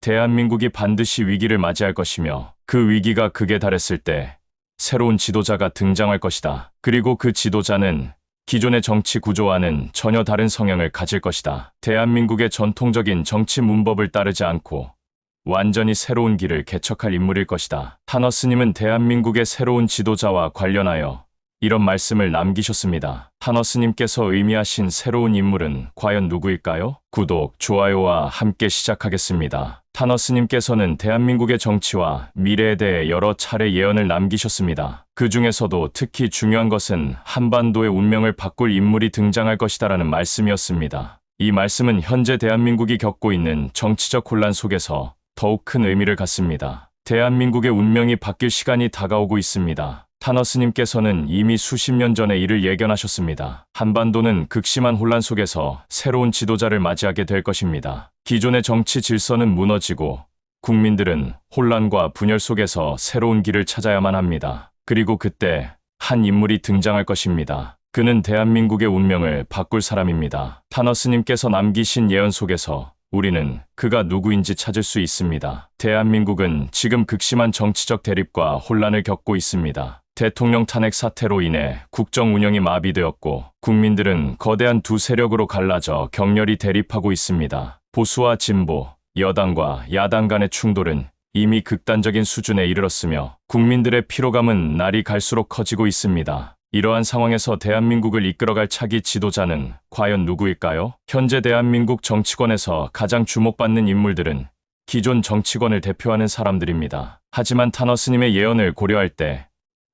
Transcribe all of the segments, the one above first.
대한민국이 반드시 위기를 맞이할 것이며 그 위기가 극에 달했을 때 새로운 지도자가 등장할 것이다. 그리고 그 지도자는 기존의 정치 구조와는 전혀 다른 성향을 가질 것이다. 대한민국의 전통적인 정치 문법을 따르지 않고 완전히 새로운 길을 개척할 인물일 것이다. 타너스님은 대한민국의 새로운 지도자와 관련하여 이런 말씀을 남기셨습니다. 타너스님께서 의미하신 새로운 인물은 과연 누구일까요? 구독, 좋아요와 함께 시작하겠습니다. 타너스님께서는 대한민국의 정치와 미래에 대해 여러 차례 예언을 남기셨습니다. 그 중에서도 특히 중요한 것은 한반도의 운명을 바꿀 인물이 등장할 것이다라는 말씀이었습니다. 이 말씀은 현재 대한민국이 겪고 있는 정치적 혼란 속에서 더욱 큰 의미를 갖습니다. 대한민국의 운명이 바뀔 시간이 다가오고 있습니다. 타너스님께서는 이미 수십 년 전에 이를 예견하셨습니다. 한반도는 극심한 혼란 속에서 새로운 지도자를 맞이하게 될 것입니다. 기존의 정치 질서는 무너지고 국민들은 혼란과 분열 속에서 새로운 길을 찾아야만 합니다. 그리고 그때 한 인물이 등장할 것입니다. 그는 대한민국의 운명을 바꿀 사람입니다. 타너스님께서 남기신 예언 속에서 우리는 그가 누구인지 찾을 수 있습니다. 대한민국은 지금 극심한 정치적 대립과 혼란을 겪고 있습니다. 대통령 탄핵 사태로 인해 국정 운영이 마비되었고 국민들은 거대한 두 세력으로 갈라져 격렬히 대립하고 있습니다. 보수와 진보, 여당과 야당 간의 충돌은 이미 극단적인 수준에 이르렀으며 국민들의 피로감은 날이 갈수록 커지고 있습니다. 이러한 상황에서 대한민국을 이끌어갈 차기 지도자는 과연 누구일까요? 현재 대한민국 정치권에서 가장 주목받는 인물들은 기존 정치권을 대표하는 사람들입니다. 하지만 타너스님의 예언을 고려할 때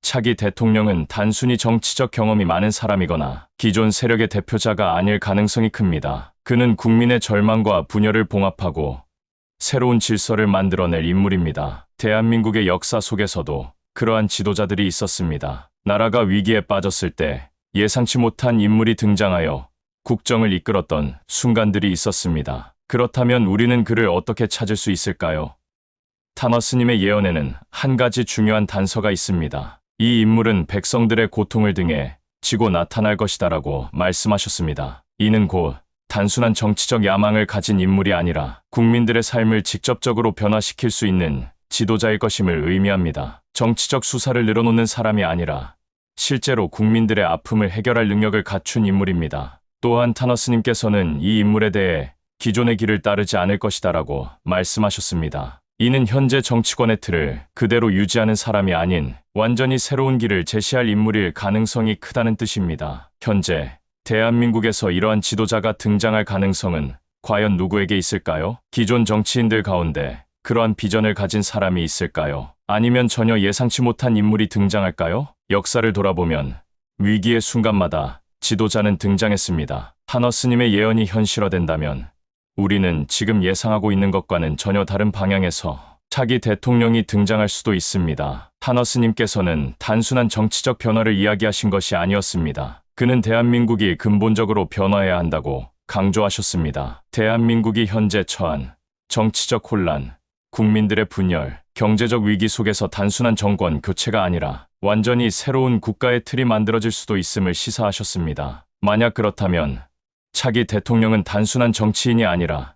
차기 대통령은 단순히 정치적 경험이 많은 사람이거나 기존 세력의 대표자가 아닐 가능성이 큽니다. 그는 국민의 절망과 분열을 봉합하고 새로운 질서를 만들어낼 인물입니다. 대한민국의 역사 속에서도 그러한 지도자들이 있었습니다. 나라가 위기에 빠졌을 때 예상치 못한 인물이 등장하여 국정을 이끌었던 순간들이 있었습니다. 그렇다면 우리는 그를 어떻게 찾을 수 있을까요? 타너스님의 예언에는 한 가지 중요한 단서가 있습니다. 이 인물은 백성들의 고통을 등에 지고 나타날 것이다라고 말씀하셨습니다. 이는 곧 단순한 정치적 야망을 가진 인물이 아니라 국민들의 삶을 직접적으로 변화시킬 수 있는 지도자일 것임을 의미합니다. 정치적 수사를 늘어놓는 사람이 아니라 실제로 국민들의 아픔을 해결할 능력을 갖춘 인물입니다. 또한 타너스님께서는 이 인물에 대해 기존의 길을 따르지 않을 것이다라고 말씀하셨습니다. 이는 현재 정치권의 틀을 그대로 유지하는 사람이 아닌 완전히 새로운 길을 제시할 인물일 가능성이 크다는 뜻입니다. 현재 대한민국에서 이러한 지도자가 등장할 가능성은 과연 누구에게 있을까요? 기존 정치인들 가운데 그러한 비전을 가진 사람이 있을까요? 아니면 전혀 예상치 못한 인물이 등장할까요? 역사를 돌아보면 위기의 순간마다 지도자는 등장했습니다. 타너스님의 예언이 현실화된다면 우리는 지금 예상하고 있는 것과는 전혀 다른 방향에서 차기 대통령이 등장할 수도 있습니다. 타너스님께서는 단순한 정치적 변화를 이야기하신 것이 아니었습니다. 그는 대한민국이 근본적으로 변화해야 한다고 강조하셨습니다. 대한민국이 현재 처한 정치적 혼란, 국민들의 분열, 경제적 위기 속에서 단순한 정권 교체가 아니라 완전히 새로운 국가의 틀이 만들어질 수도 있음을 시사하셨습니다. 만약 그렇다면 차기 대통령은 단순한 정치인이 아니라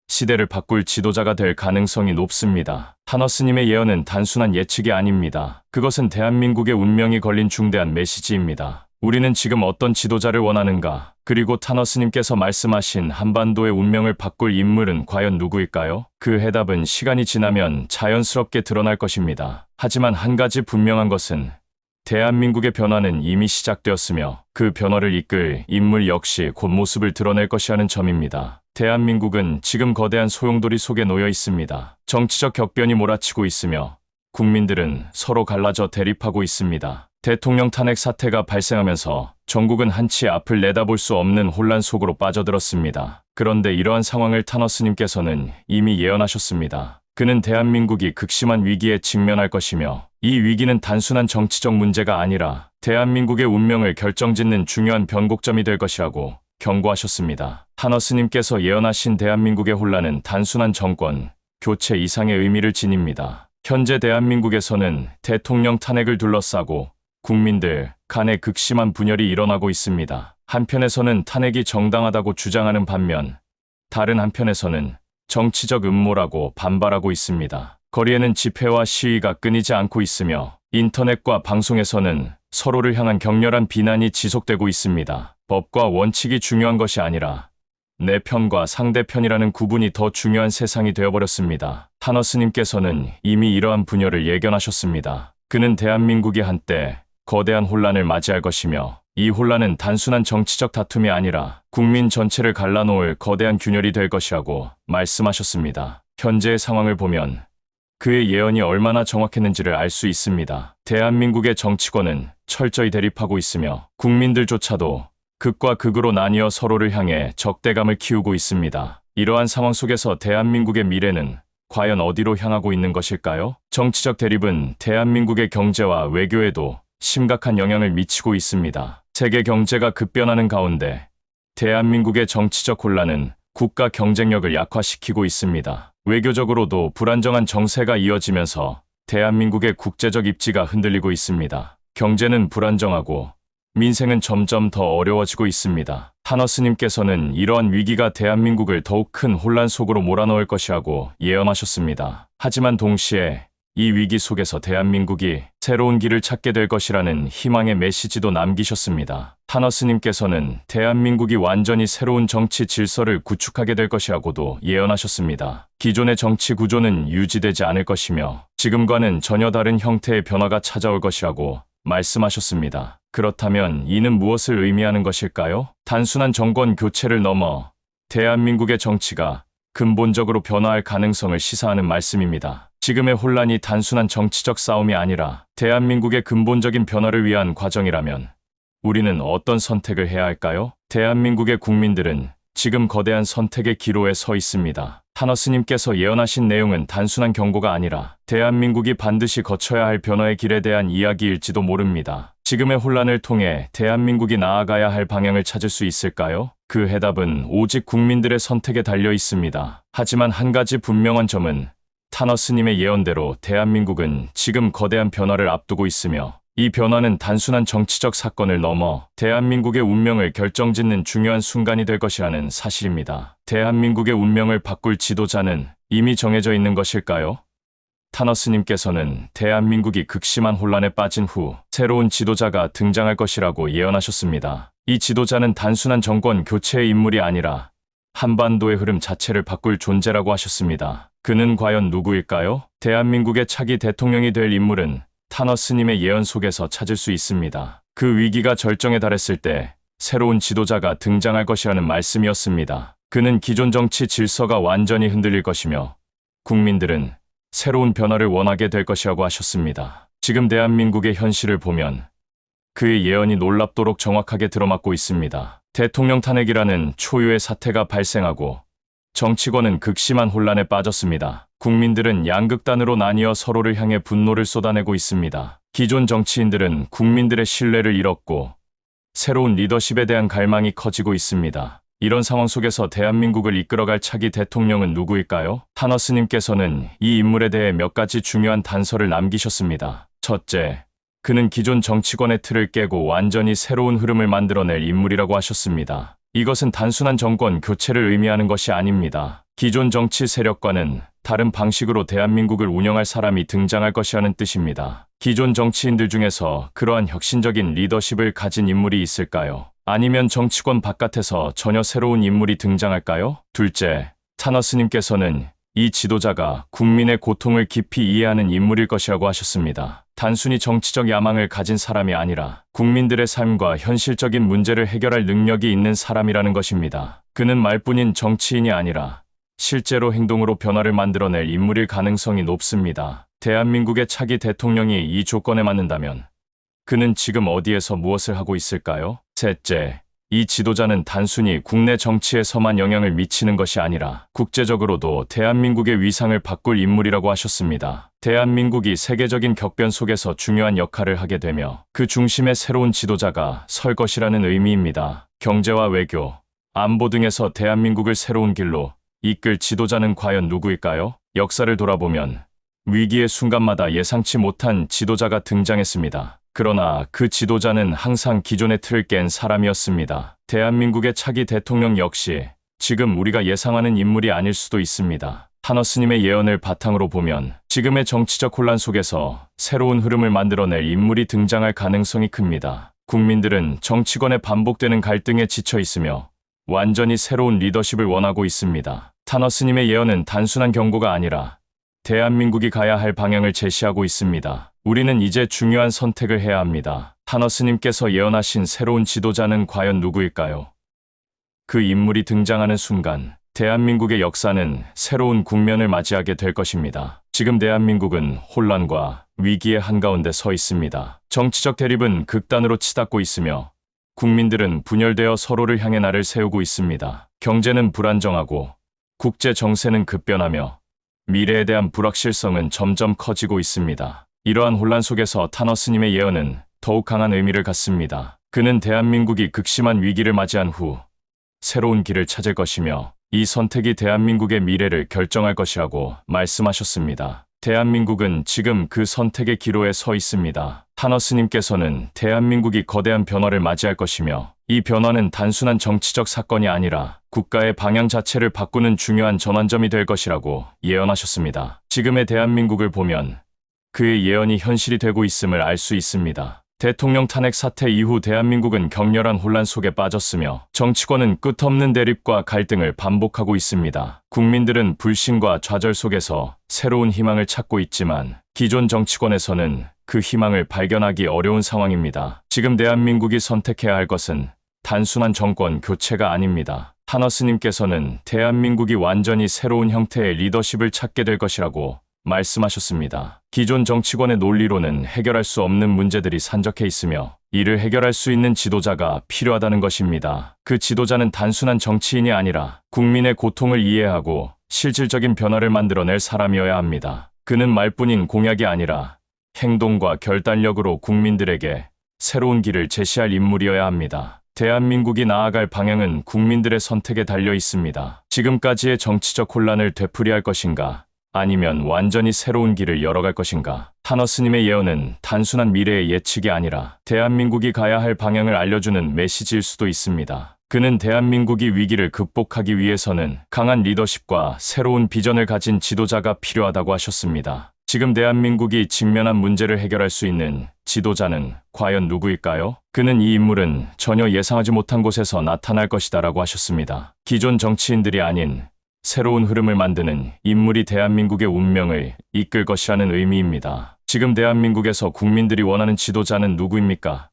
시대를 바꿀 지도자가 될 가능성이 높습니다. 타너스님의 예언은 단순한 예측이 아닙니다. 그것은 대한민국의 운명이 걸린 중대한 메시지입니다. 우리는 지금 어떤 지도자를 원하는가? 그리고 타너스님께서 말씀하신 한반도의 운명을 바꿀 인물은 과연 누구일까요? 그 해답은 시간이 지나면 자연스럽게 드러날 것입니다. 하지만 한 가지 분명한 것은 대한민국의 변화는 이미 시작되었으며 그 변화를 이끌 인물 역시 곧 모습을 드러낼 것이라는 점입니다. 대한민국은 지금 거대한 소용돌이 속에 놓여 있습니다. 정치적 격변이 몰아치고 있으며 국민들은 서로 갈라져 대립하고 있습니다. 대통령 탄핵 사태가 발생하면서 전국은 한치 앞을 내다볼 수 없는 혼란 속으로 빠져들었습니다. 그런데 이러한 상황을 타너스님께서는 이미 예언하셨습니다. 그는 대한민국이 극심한 위기에 직면할 것이며 이 위기는 단순한 정치적 문제가 아니라 대한민국의 운명을 결정짓는 중요한 변곡점이 될 것이라고 경고하셨습니다. 타너스님께서 예언하신 대한민국의 혼란은 단순한 정권, 교체 이상의 의미를 지닙니다. 현재 대한민국에서는 대통령 탄핵을 둘러싸고 국민들 간의 극심한 분열이 일어나고 있습니다. 한편에서는 탄핵이 정당하다고 주장하는 반면 다른 한편에서는 정치적 음모라고 반발하고 있습니다. 거리에는 집회와 시위가 끊이지 않고 있으며 인터넷과 방송에서는 서로를 향한 격렬한 비난이 지속되고 있습니다. 법과 원칙이 중요한 것이 아니라 내 편과 상대편이라는 구분이 더 중요한 세상이 되어버렸습니다. 타너스님께서는 이미 이러한 분열을 예견하셨습니다. 그는 대한민국이 한때 거대한 혼란을 맞이할 것이며 이 혼란은 단순한 정치적 다툼이 아니라 국민 전체를 갈라놓을 거대한 균열이 될 것이라고 말씀하셨습니다. 현재의 상황을 보면 그의 예언이 얼마나 정확했는지를 알 수 있습니다. 대한민국의 정치권은 철저히 대립하고 있으며 국민들조차도 극과 극으로 나뉘어 서로를 향해 적대감을 키우고 있습니다. 이러한 상황 속에서 대한민국의 미래는 과연 어디로 향하고 있는 것일까요? 정치적 대립은 대한민국의 경제와 외교에도 심각한 영향을 미치고 있습니다. 세계 경제가 급변하는 가운데 대한민국의 정치적 혼란은 국가 경쟁력을 약화시키고 있습니다. 외교적으로도 불안정한 정세가 이어지면서 대한민국의 국제적 입지가 흔들리고 있습니다. 경제는 불안정하고 민생은 점점 더 어려워지고 있습니다. 타너스님께서는 이러한 위기가 대한민국을 더욱 큰 혼란 속으로 몰아넣을 것이라고 예언하셨습니다. 하지만 동시에 이 위기 속에서 대한민국이 새로운 길을 찾게 될 것이라는 희망의 메시지도 남기셨습니다. 타너스님께서는 대한민국이 완전히 새로운 정치 질서를 구축하게 될 것이라고도 예언하셨습니다. 기존의 정치 구조는 유지되지 않을 것이며 지금과는 전혀 다른 형태의 변화가 찾아올 것이라고 말씀하셨습니다. 그렇다면 이는 무엇을 의미하는 것일까요? 단순한 정권 교체를 넘어 대한민국의 정치가 근본적으로 변화할 가능성을 시사하는 말씀입니다. 지금의 혼란이 단순한 정치적 싸움이 아니라 대한민국의 근본적인 변화를 위한 과정이라면 우리는 어떤 선택을 해야 할까요? 대한민국의 국민들은 지금 거대한 선택의 기로에 서 있습니다. 타너스님께서 예언하신 내용은 단순한 경고가 아니라 대한민국이 반드시 거쳐야 할 변화의 길에 대한 이야기일지도 모릅니다. 지금의 혼란을 통해 대한민국이 나아가야 할 방향을 찾을 수 있을까요? 그 해답은 오직 국민들의 선택에 달려 있습니다. 하지만 한 가지 분명한 점은 타너스님의 예언대로 대한민국은 지금 거대한 변화를 앞두고 있으며 이 변화는 단순한 정치적 사건을 넘어 대한민국의 운명을 결정짓는 중요한 순간이 될 것이라는 사실입니다. 대한민국의 운명을 바꿀 지도자는 이미 정해져 있는 것일까요? 타너스님께서는 대한민국이 극심한 혼란에 빠진 후 새로운 지도자가 등장할 것이라고 예언하셨습니다. 이 지도자는 단순한 정권 교체의 인물이 아니라 한반도의 흐름 자체를 바꿀 존재라고 하셨습니다. 그는 과연 누구일까요? 대한민국의 차기 대통령이 될 인물은 타너스님의 예언 속에서 찾을 수 있습니다. 그 위기가 절정에 달했을 때 새로운 지도자가 등장할 것이라는 말씀이었습니다. 그는 기존 정치 질서가 완전히 흔들릴 것이며 국민들은 새로운 변화를 원하게 될 것이라고 하셨습니다. 지금 대한민국의 현실을 보면 그의 예언이 놀랍도록 정확하게 들어맞고 있습니다. 대통령 탄핵이라는 초유의 사태가 발생하고 정치권은 극심한 혼란에 빠졌습니다. 국민들은 양극단으로 나뉘어 서로를 향해 분노를 쏟아내고 있습니다. 기존 정치인들은 국민들의 신뢰를 잃었고 새로운 리더십에 대한 갈망이 커지고 있습니다. 이런 상황 속에서 대한민국을 이끌어갈 차기 대통령은 누구일까요? 타너스님께서는 이 인물에 대해 몇 가지 중요한 단서를 남기셨습니다. 첫째, 그는 기존 정치권의 틀을 깨고 완전히 새로운 흐름을 만들어낼 인물이라고 하셨습니다. 이것은 단순한 정권 교체를 의미하는 것이 아닙니다. 기존 정치 세력과는 다른 방식으로 대한민국을 운영할 사람이 등장할 것이라는 뜻입니다. 기존 정치인들 중에서 그러한 혁신적인 리더십을 가진 인물이 있을까요? 아니면 정치권 바깥에서 전혀 새로운 인물이 등장할까요? 둘째, 타너스님께서는 이 지도자가 국민의 고통을 깊이 이해하는 인물일 것이라고 하셨습니다. 단순히 정치적 야망을 가진 사람이 아니라 국민들의 삶과 현실적인 문제를 해결할 능력이 있는 사람이라는 것입니다. 그는 말뿐인 정치인이 아니라 실제로 행동으로 변화를 만들어낼 인물일 가능성이 높습니다. 대한민국의 차기 대통령이 이 조건에 맞는다면 그는 지금 어디에서 무엇을 하고 있을까요? 셋째, 이 지도자는 단순히 국내 정치에서만 영향을 미치는 것이 아니라 국제적으로도 대한민국의 위상을 바꿀 인물이라고 하셨습니다. 대한민국이 세계적인 격변 속에서 중요한 역할을 하게 되며 그 중심에 새로운 지도자가 설 것이라는 의미입니다. 경제와 외교, 안보 등에서 대한민국을 새로운 길로 이끌 지도자는 과연 누구일까요? 역사를 돌아보면 위기의 순간마다 예상치 못한 지도자가 등장했습니다. 그러나 그 지도자는 항상 기존의 틀을 깬 사람이었습니다. 대한민국의 차기 대통령 역시 지금 우리가 예상하는 인물이 아닐 수도 있습니다. 타너스님의 예언을 바탕으로 보면 지금의 정치적 혼란 속에서 새로운 흐름을 만들어낼 인물이 등장할 가능성이 큽니다. 국민들은 정치권의 반복되는 갈등에 지쳐 있으며 완전히 새로운 리더십을 원하고 있습니다. 타너스님의 예언은 단순한 경고가 아니라 대한민국이 가야 할 방향을 제시하고 있습니다. 우리는 이제 중요한 선택을 해야 합니다. 타너스님께서 예언하신 새로운 지도자는 과연 누구일까요? 그 인물이 등장하는 순간 대한민국의 역사는 새로운 국면을 맞이하게 될 것입니다. 지금 대한민국은 혼란과 위기의 한가운데 서 있습니다. 정치적 대립은 극단으로 치닫고 있으며 국민들은 분열되어 서로를 향해 날을 세우고 있습니다. 경제는 불안정하고 국제 정세는 급변하며 미래에 대한 불확실성은 점점 커지고 있습니다. 이러한 혼란 속에서 타너스님의 예언은 더욱 강한 의미를 갖습니다. 그는 대한민국이 극심한 위기를 맞이한 후 새로운 길을 찾을 것이며 이 선택이 대한민국의 미래를 결정할 것이라고 말씀하셨습니다. 대한민국은 지금 그 선택의 기로에 서 있습니다. 타너스님께서는 대한민국이 거대한 변화를 맞이할 것이며 이 변화는 단순한 정치적 사건이 아니라 국가의 방향 자체를 바꾸는 중요한 전환점이 될 것이라고 예언하셨습니다. 지금의 대한민국을 보면 그의 예언이 현실이 되고 있음을 알 수 있습니다. 대통령 탄핵 사태 이후 대한민국은 격렬한 혼란 속에 빠졌으며 정치권은 끝없는 대립과 갈등을 반복하고 있습니다. 국민들은 불신과 좌절 속에서 새로운 희망을 찾고 있지만 기존 정치권에서는 그 희망을 발견하기 어려운 상황입니다. 지금 대한민국이 선택해야 할 것은 단순한 정권 교체가 아닙니다. 타너스님께서는 대한민국이 완전히 새로운 형태의 리더십을 찾게 될 것이라고 말씀하셨습니다. 기존 정치권의 논리로는 해결할 수 없는 문제들이 산적해 있으며 이를 해결할 수 있는 지도자가 필요하다는 것입니다. 그 지도자는 단순한 정치인이 아니라 국민의 고통을 이해하고 실질적인 변화를 만들어낼 사람이어야 합니다. 그는 말뿐인 공약이 아니라 행동과 결단력으로 국민들에게 새로운 길을 제시할 인물이어야 합니다. 대한민국이 나아갈 방향은 국민들의 선택에 달려 있습니다. 지금까지의 정치적 혼란을 되풀이할 것인가? 아니면 완전히 새로운 길을 열어갈 것인가? 타너스님의 예언은 단순한 미래의 예측이 아니라 대한민국이 가야 할 방향을 알려주는 메시지일 수도 있습니다. 그는 대한민국이 위기를 극복하기 위해서는 강한 리더십과 새로운 비전을 가진 지도자가 필요하다고 하셨습니다. 지금 대한민국이 직면한 문제를 해결할 수 있는 지도자는 과연 누구일까요? 그는 이 인물은 전혀 예상하지 못한 곳에서 나타날 것이다라고 하셨습니다. 기존 정치인들이 아닌 새로운 흐름을 만드는 인물이 대한민국의 운명을 이끌 것이라는 의미입니다. 지금 대한민국에서 국민들이 원하는 지도자는 누구입니까?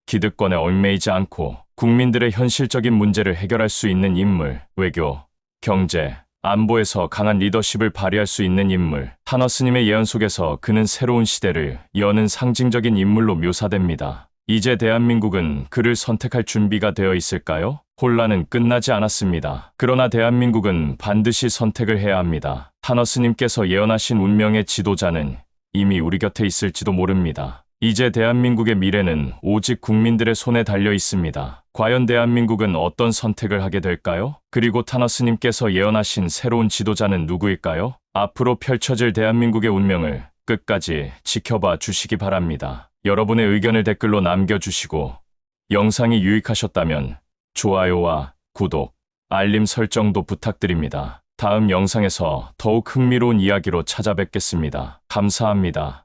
기득권에 얽매이지 않고 국민들의 현실적인 문제를 해결할 수 있는 인물, 외교, 경제, 안보에서 강한 리더십을 발휘할 수 있는 인물. 타너스님의 예언 속에서 그는 새로운 시대를 여는 상징적인 인물로 묘사됩니다. 이제 대한민국은 그를 선택할 준비가 되어 있을까요? 혼란은 끝나지 않았습니다. 그러나 대한민국은 반드시 선택을 해야 합니다. 타너스님께서 예언하신 운명의 지도자는 이미 우리 곁에 있을지도 모릅니다. 이제 대한민국의 미래는 오직 국민들의 손에 달려 있습니다. 과연 대한민국은 어떤 선택을 하게 될까요? 그리고 타너스님께서 예언하신 새로운 지도자는 누구일까요? 앞으로 펼쳐질 대한민국의 운명을 끝까지 지켜봐 주시기 바랍니다. 여러분의 의견을 댓글로 남겨주시고 영상이 유익하셨다면 좋아요와 구독, 알림 설정도 부탁드립니다. 다음 영상에서 더욱 흥미로운 이야기로 찾아뵙겠습니다. 감사합니다.